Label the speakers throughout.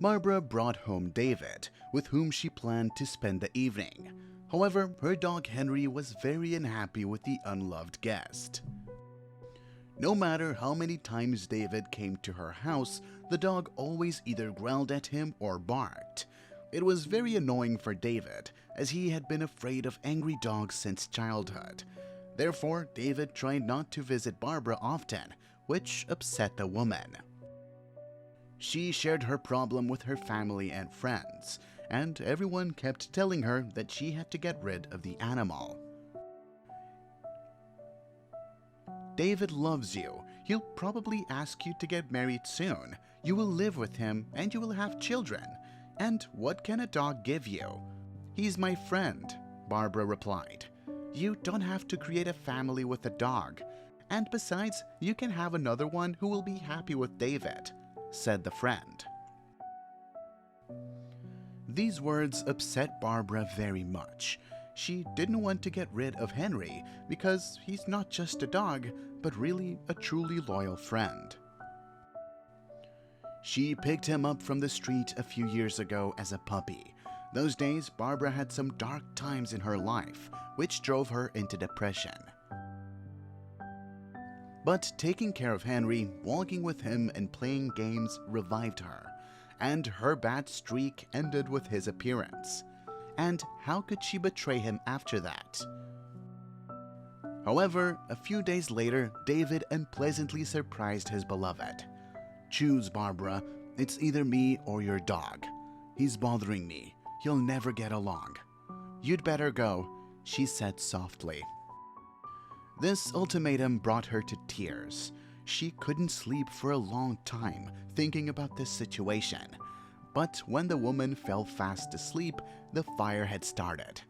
Speaker 1: Barbara brought home David, with whom she planned to spend the evening. However, her dog Henry was very unhappy with the unloved guest. No matter how many times David came to her house, the dog always either growled at him or barked. It was very annoying for David, as he had been afraid of angry dogs since childhood. Therefore, David tried not to visit Barbara often, which upset the woman. She shared her problem with her family and friends, and everyone kept telling her that she had to get rid of the animal. David loves you. He'll probably ask you to get married soon. You will live with him and you will have children. And what can a dog give you? He's my friend, Barbara replied. You don't have to create a family with a dog. And besides, you can have another one who will be happy with David, said the friend. These words upset Barbara very much. She didn't want to get rid of Henry because he's not just a dog, but really a truly loyal friend. She picked him up from the street a few years ago as a puppy. Those days, Barbara had some dark times in her life, which drove her into depression. But taking care of Henry, walking with him and playing games revived her, and her bad streak ended with his appearance. And how could she betray him after that? However, a few days later, David unpleasantly surprised his beloved. Choose, Barbara. It's either me or your dog. He's bothering me. You'll never get along. You'd better go, she said softly. This ultimatum brought her to tears. She couldn't sleep for a long time thinking about this situation. But when the woman fell fast asleep, the fire had started.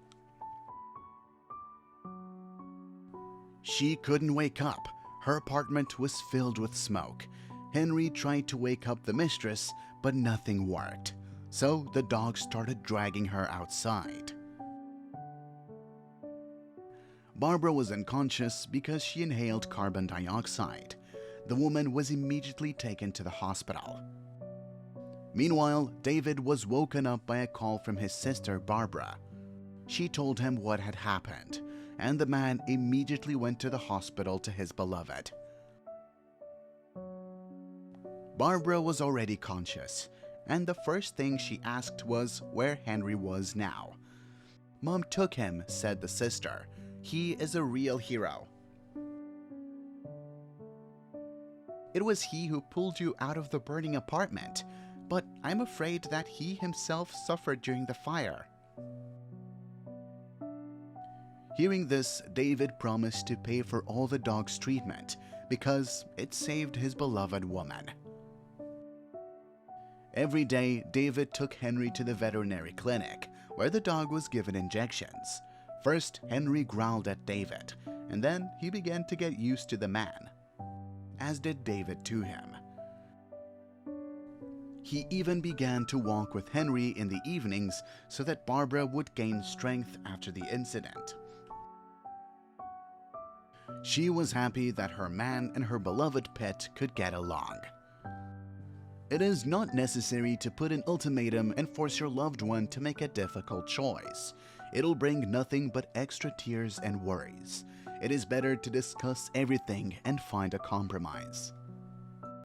Speaker 1: She couldn't wake up. Her apartment was filled with smoke. Henry tried to wake up the mistress, but nothing worked. So the dog started dragging her outside. Barbara was unconscious because she inhaled carbon dioxide. The woman was immediately taken to the hospital. Meanwhile, David was woken up by a call from his sister Barbara. She told him what had happened, and the man immediately went to the hospital to his beloved. Barbara was already conscious, and the first thing she asked was where Henry was now. Mom took him, said the sister. He is a real hero. It was he who pulled you out of the burning apartment, but I'm afraid that he himself suffered during the fire. Hearing this, David promised to pay for all the dog's treatment because it saved his beloved woman. Every day, David took Henry to the veterinary clinic, where the dog was given injections. First, Henry growled at David, and then he began to get used to the man, as did David to him. He even began to walk with Henry in the evenings so that Barbara would gain strength after the incident. She was happy that her man and her beloved pet could get along. It is not necessary to put an ultimatum and force your loved one to make a difficult choice. It'll bring nothing but extra tears and worries. It is better to discuss everything and find a compromise.